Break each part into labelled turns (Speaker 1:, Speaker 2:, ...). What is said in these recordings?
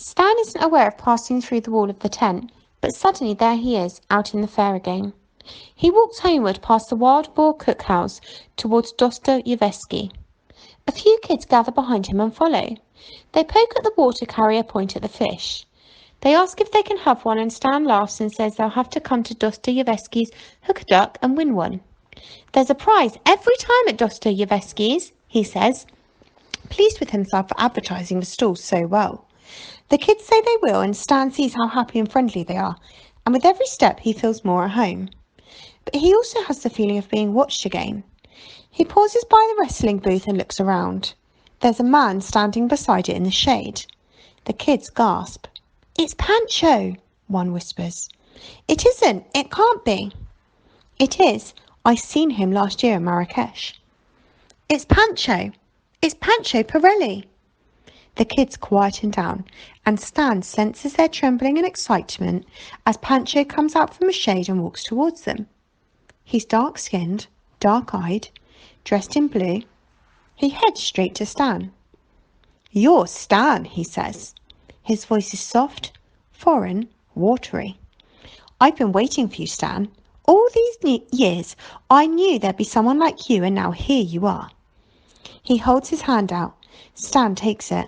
Speaker 1: Stan isn't aware of passing through the wall of the tent, but suddenly there he is, out in the fair again. He walks homeward past the Wild Boar cookhouse towards Dostoyevsky. A few kids gather behind him and follow. They poke at the water carrier, point at the fish. They ask if they can have one, and Stan laughs and says they'll have to come to Dostoyevsky's hook a duck and win one. There's a prize every time at Dostoyevsky's, he says, pleased with himself for advertising the stall so well. The kids say they will, and Stan sees how happy and friendly they are, and with every step he feels more at home. But he also has the feeling of being watched again. He pauses by the wrestling booth and looks around. There's a man standing beside it in the shade. The kids gasp. "It's Pancho," one whispers. "It isn't. It can't be." "It is. I seen him last year in Marrakesh." "It's Pancho. It's Pancho Pirelli." The kids quieten down, and Stan senses their trembling and excitement as Pancho comes out from a shade and walks towards them. He's dark-skinned, dark-eyed, dressed in blue. He heads straight to Stan. "You're Stan," he says. His voice is soft, foreign, watery. "I've been waiting for you, Stan. All these years I knew there'd be someone like you, and now here you are." He holds his hand out. Stan takes it.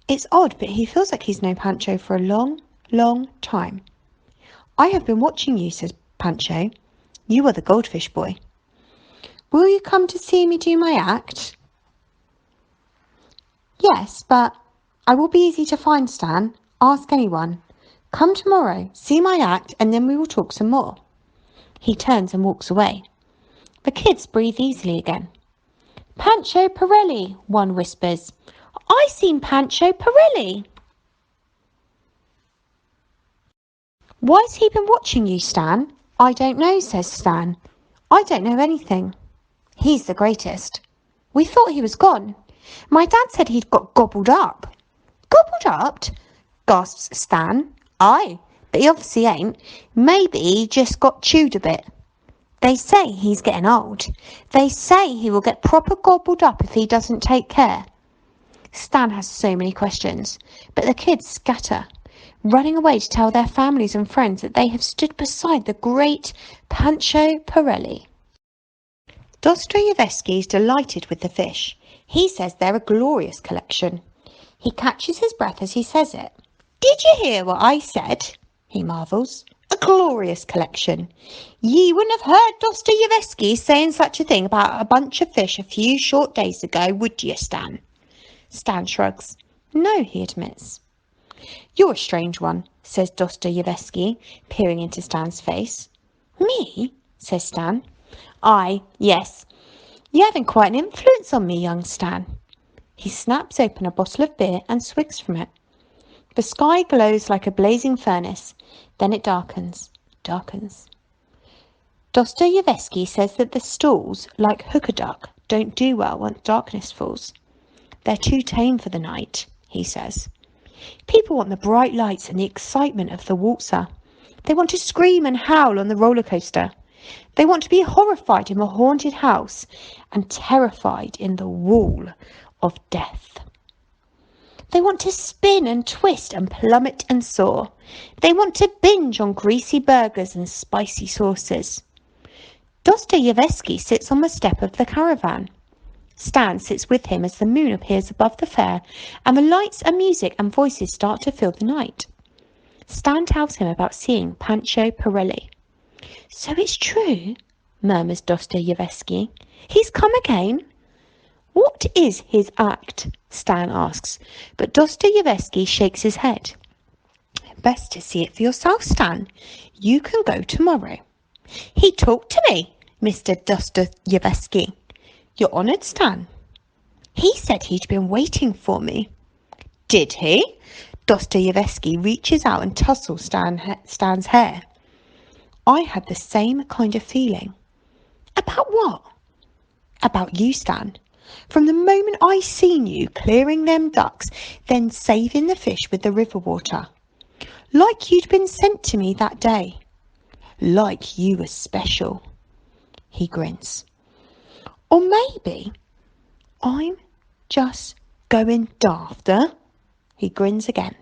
Speaker 1: It's odd, but he feels like he's known Pancho for a long, long time. "I have been watching you," says Pancho. "You are the goldfish boy." "Will you come to see me do my act?" "Yes, but I will be easy to find, Stan. Ask anyone. Come tomorrow, see my act, and then we will talk some more." He turns and walks away. The kids breathe easily again. "Pancho Pirelli," one whispers. "I seen Pancho Pirelli." "Why's he been watching you, Stan?" "I don't know," says Stan. "I don't know anything." "He's the greatest." "We thought he was gone. My dad said he'd got gobbled up." "Gobbled up?" gasps Stan. "Aye, but he obviously ain't. Maybe he just got chewed a bit. They say he's getting old. They say he will get proper gobbled up if he doesn't take care." Stan has so many questions, but the kids scatter, running away to tell their families and friends that they have stood beside the great Pancho Pirelli. Dostoyevsky is delighted with the fish. He says they're a glorious collection. He catches his breath as he says it. "Did you hear what I said?" he marvels. "A glorious collection. Ye wouldn't have heard Dostoyevsky saying such a thing about a bunch of fish a few short days ago, would you, Stan?" Stan shrugs. "No," he admits. "You're a strange one," says Dostoyevsky, peering into Stan's face. "Me?" says Stan. "Aye, yes. You're having quite an influence on me, young Stan." He snaps open a bottle of beer and swigs from it. The sky glows like a blazing furnace. Then it darkens. Dostoyevsky says that the stalls, like hook a duck, don't do well once darkness falls. They're too tame for the night, he says. People want the bright lights and the excitement of the waltzer. They want to scream and howl on the roller coaster. They want to be horrified in the haunted house and terrified in the wall of death. They want to spin and twist and plummet and soar. They want to binge on greasy burgers and spicy sauces. Dostoyevsky sits on the step of the caravan. Stan sits with him as the moon appears above the fair and the lights and music and voices start to fill the night. Stan tells him about seeing Pancho Pirelli. "So it's true," murmurs Dostoyevsky. "He's come again?" "What is his act?" Stan asks, but Dostoyevsky shakes his head. "Best to see it for yourself, Stan. You can go tomorrow." "He talked to me, Mr. Dostoyevsky." "You're honoured, Stan." "He said he'd been waiting for me." "Did he?" Dostoyevsky reaches out and tussles Stan's hair. "I had the same kind of feeling." "About what?" "About you, Stan. From the moment I seen you clearing them ducks, then saving the fish with the river water. Like you'd been sent to me that day. Like you were special." He grins. "Or maybe I'm just going daft, eh?" He grins again.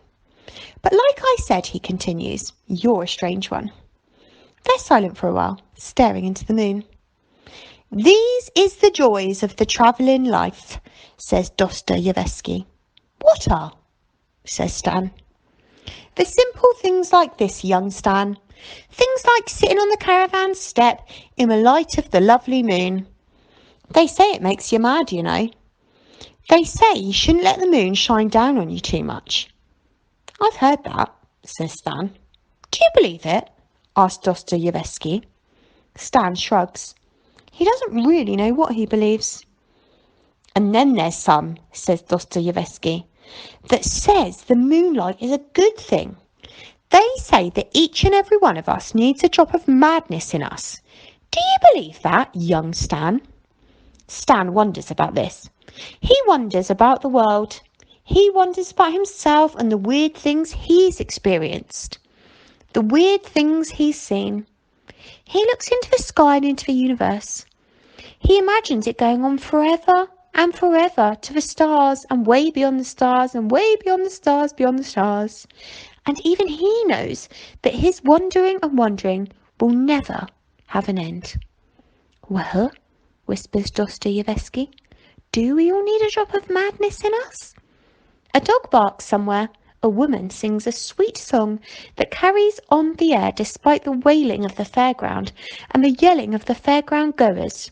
Speaker 1: But like I said, he continues, you're a strange one. They're silent for a while, staring into the moon. These is the joys of the travelling life, says Dostoevsky. What are? Says Stan. The simple things like this, young Stan. Things like sitting on the caravan step in the light of the lovely moon. They say it makes you mad, you know. They say you shouldn't let the moon shine down on you too much. I've heard that, says Stan. Do you believe it? Asks Dostoevsky. Stan shrugs. He doesn't really know what he believes. And then there's some, says Dostoevsky, that says the moonlight is a good thing. They say that each and every one of us needs a drop of madness in us. Do you believe that, young Stan? Stan wonders about this. He wonders about the world. He wonders about himself and the weird things he's experienced. The weird things he's seen. He looks into the sky and into the universe. He imagines it going on forever and forever to the stars and way beyond the stars and way beyond the stars beyond the stars. And even he knows that his wondering and wondering will never have an end. Well, whispers Dostoevsky, do we all need a drop of madness in us? A dog barks somewhere. A woman sings a sweet song that carries on the air despite the wailing of the fairground and the yelling of the fairground goers.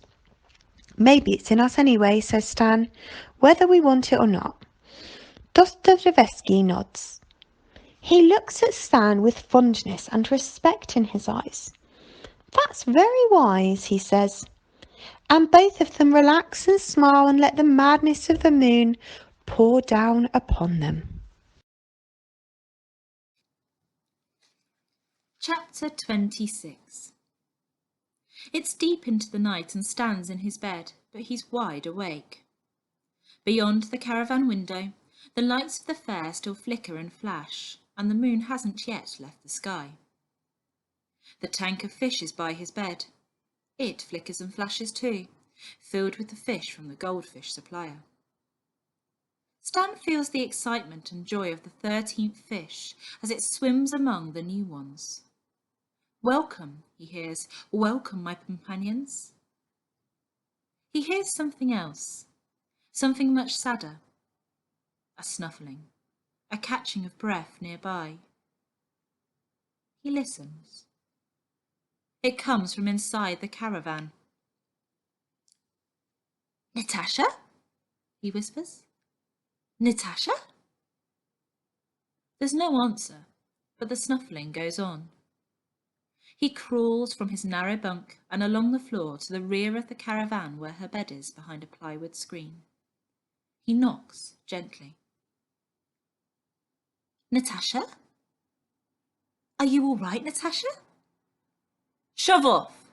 Speaker 1: Maybe it's in us anyway, says Stan, whether we want it or not. Dostoevsky nods. He looks at Stan with fondness and respect in his eyes. That's very wise, he says. And both of them relax and smile and let the madness of the moon pour down upon them.
Speaker 2: Chapter 26. It's deep into the night and Stan's in his bed, but he's wide awake. Beyond the caravan window, the lights of the fair still flicker and flash, and the moon hasn't yet left the sky. The tank of fish is by his bed. It flickers and flashes too, filled with the fish from the goldfish supplier. Stan feels the excitement and joy of the 13th fish as it swims among the new ones. Welcome, he hears, welcome, my companions. He hears something else, something much sadder, a snuffling, a catching of breath nearby. He listens. It comes from inside the caravan. Natasha? He whispers. Natasha? There's no answer, but the snuffling goes on. He crawls from his narrow bunk and along the floor to the rear of the caravan where her bed is behind a plywood screen. He knocks gently. Natasha? Are you all right, Natasha? Shove off!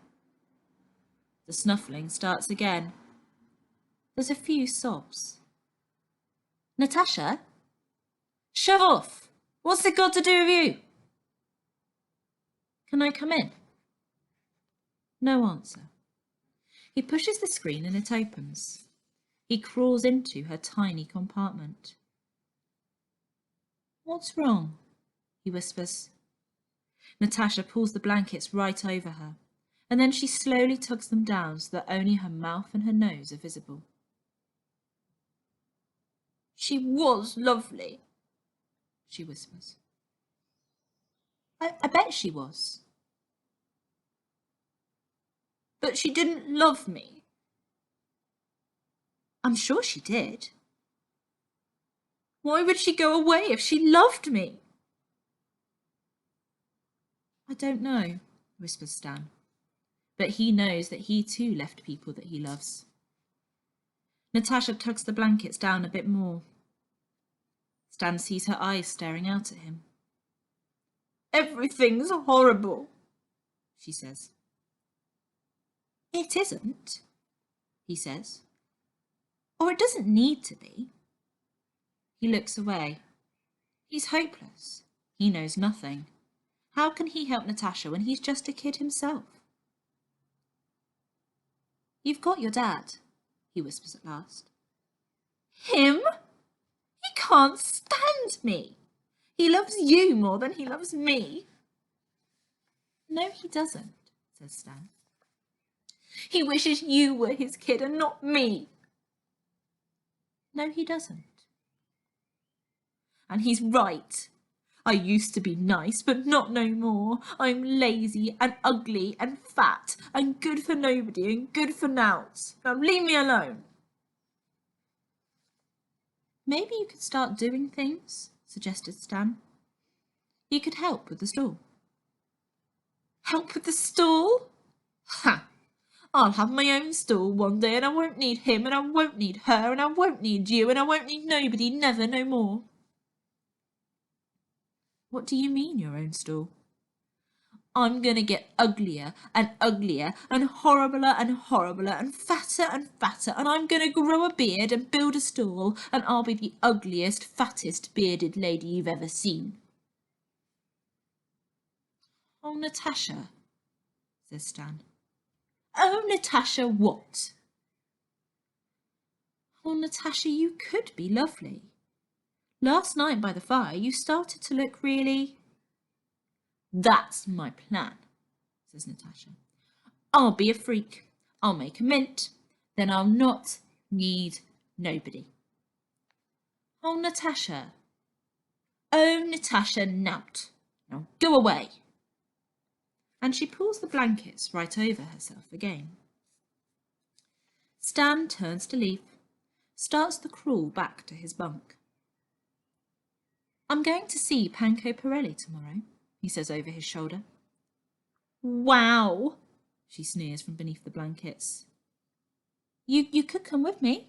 Speaker 2: The snuffling starts again. There's a few sobs. Natasha? Shove off! What's it got to do with you? Can I come in? No answer. He pushes the screen and it opens. He crawls into her tiny compartment. What's wrong? He whispers. Natasha pulls the blankets right over her, and then she slowly tugs them down so that only her mouth and her nose are visible. She was lovely, she whispers. I bet she was. But she didn't love me. I'm sure she did. Why would she go away if she loved me? I don't know, whispers Stan. But he knows that he too left people that he loves. Natasha tugs the blankets down a bit more. Stan sees her eyes staring out at him. Everything's horrible, she says. It isn't, he says. Or it doesn't need to be. He looks away. He's hopeless. He knows nothing. How can he help Natasha when he's just a kid himself? You've got your dad, he whispers at last. Him? He can't stand me. He loves you more than he loves me. No, he doesn't, says Stan. He wishes you were his kid and not me. No, he doesn't. And he's right. I used to be nice, but not no more. I'm lazy and ugly and fat and good for nobody and good for noughts. Now leave me alone. Maybe you could start doing things, suggested Stan. You could help with the stall. Help with the stall? Ha! I'll have my own stall one day and I won't need him and I won't need her and I won't need you and I won't need nobody, never no more. What do you mean, your own stall? I'm going to get uglier and uglier and horribler and fatter and I'm going to grow a beard and build a stall and I'll be the ugliest, fattest bearded lady you've ever seen. Oh, Natasha, says Stan. Oh, Natasha, what? Oh, Natasha, you could be lovely. Last night by the fire you started to look really... That's my plan, says Natasha. I'll be a freak. I'll make a mint. Then I'll not need nobody. Oh, Natasha. Oh, Natasha, nout. Now go away. And she pulls the blankets right over herself again. Stan turns to leave, starts the crawl back to his bunk. I'm going to see Panko Pirelli tomorrow, he says over his shoulder. Wow, she sneers from beneath the blankets. You could come with me,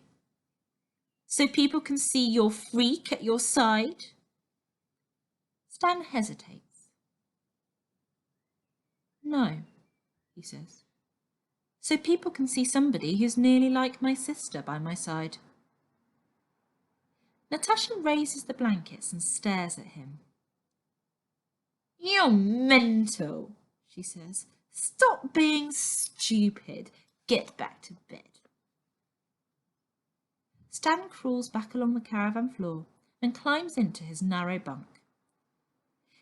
Speaker 2: so people can see your freak at your side. Stan hesitates. No, he says, so people can see somebody who's nearly like my sister by my side. Natasha raises the blankets and stares at him. You're mental, she says. Stop being stupid. Get back to bed. Stan crawls back along the caravan floor and climbs into his narrow bunk.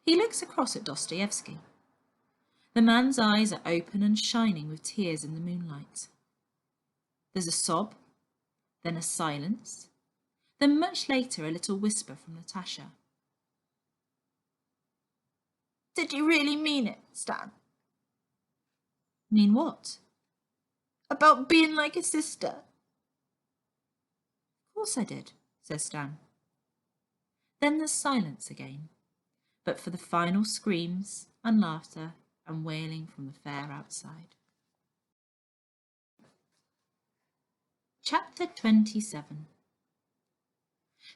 Speaker 2: He looks across at Dostoevsky. The man's eyes are open and shining with tears in the moonlight. There's a sob, then a silence, then much later a little whisper from Natasha. Did you really mean it, Stan? Mean what? About being like a sister. Of course I did, says Stan. Then there's silence again, but for the final screams and laughter and wailing from the fair outside. Chapter 27.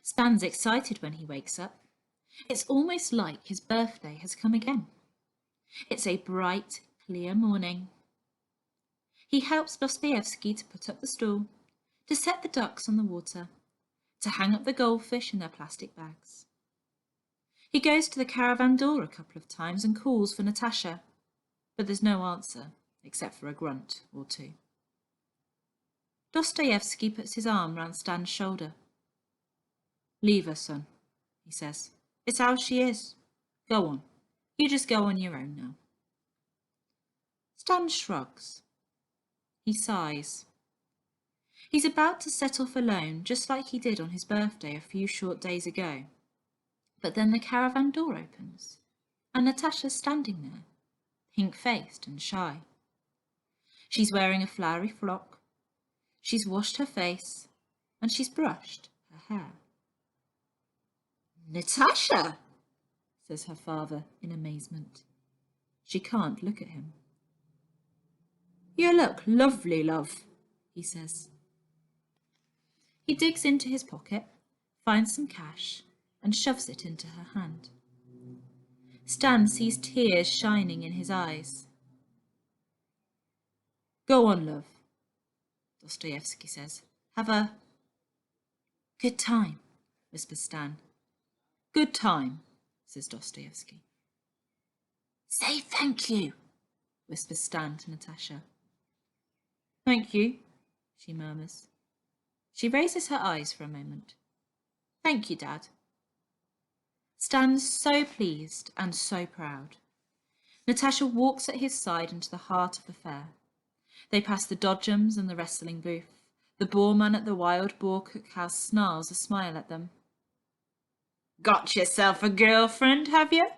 Speaker 2: Stan's excited when he wakes up. It's almost like his birthday has come again. It's a bright, clear morning. He helps Dostoevsky to put up the stool, to set the ducks on the water, to hang up the goldfish in their plastic bags. He goes to the caravan door a couple of times and calls for Natasha, but there's no answer except for a grunt or two. Dostoevsky puts his arm round Stan's shoulder. Leave her, son, he says. It's how she is. Go on. You just go on your own now. Stan shrugs. He sighs. He's about to set off alone, just like he did on his birthday a few short days ago. But then the caravan door opens, and Natasha's standing there, pink-faced and shy. She's wearing a flowery frock. She's washed her face, and she's brushed her hair. Natasha, says her father in amazement. She can't look at him. You look lovely, love, he says. He digs into his pocket, finds some cash, and shoves it into her hand. Stan sees tears shining in his eyes. Go on, love, Dostoevsky says. Have a good time, whispers Stan. Good time, says Dostoevsky. Say thank you, whispers Stan to Natasha. Thank you, she murmurs. She raises her eyes for a moment. Thank you, Dad. Stan's so pleased and so proud. Natasha walks at his side into the heart of the fair. They pass the dodgems and the wrestling booth. The boarman at the wild boar cookhouse snarls a smile at them. "Got yourself a girlfriend, have you?"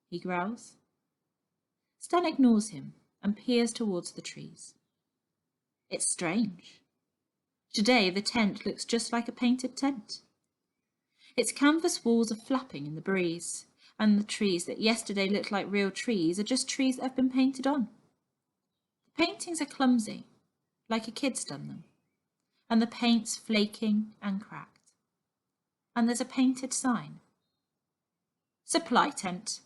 Speaker 2: he growls. Stan ignores him and peers towards the trees. It's strange. Today the tent looks just like a painted tent. Its canvas walls are flapping in the breeze, and the trees that yesterday looked like real trees are just trees that have been painted on. The paintings are clumsy, like a kid's done them, and the paint's flaking and cracked. And there's a painted sign. Supply tent.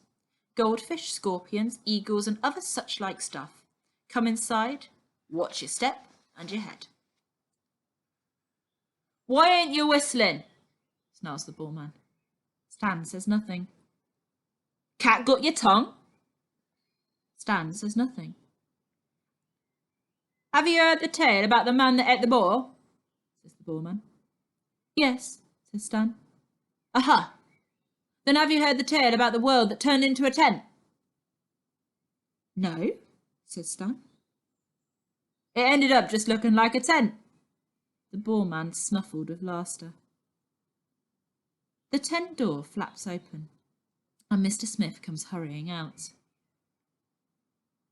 Speaker 2: Goldfish, scorpions, eagles and other such like stuff. Come inside, watch your step and your head. "Why ain't you whistling?" snarls the boarman. Stan says nothing. "Cat got your tongue?" Stan says nothing. "Have you heard the tale about the man that ate the boar?" says the boarman. "Yes," says Stan. "Aha! Then have you heard the tale about the world that turned into a tent?" "No," says Stan. "It ended up just looking like a tent." The boarman snuffled with laughter. The tent door flaps open, and Mr. Smith comes hurrying out.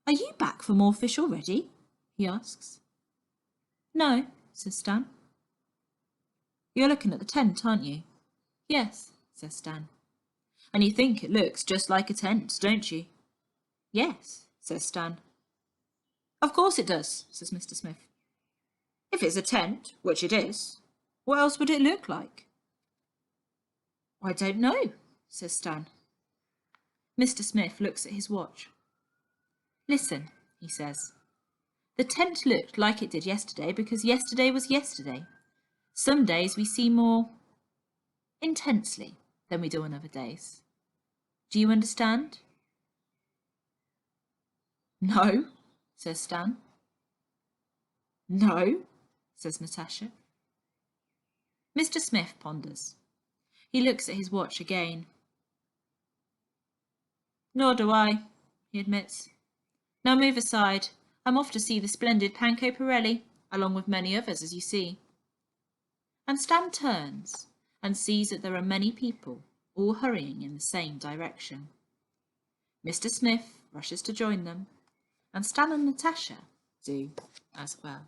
Speaker 2: "Are you back for more fish already?" he asks. "No," says Stan. "You're looking at the tent, aren't you?" "Yes," says Stan. "And you think it looks just like a tent, don't you?" "Yes," says Stan. "Of course it does," says Mr. Smith. "If it's a tent, which it is, what else would it look like?" "I don't know," says Stan. Mr. Smith looks at his watch. "Listen," he says. "The tent looked like it did yesterday because yesterday was yesterday. Some days we see more intensely than we do on other days. Do you understand?" "No," says Stan. "No," says Natasha. Mr. Smith ponders. He looks at his watch again. "Nor do I," he admits. "Now move aside. I'm off to see the splendid Panco Pirelli, along with many others, as you see." And Stan turns and sees that there are many people, all hurrying in the same direction. Mr. Smith rushes to join them, and Stan and Natasha do as well.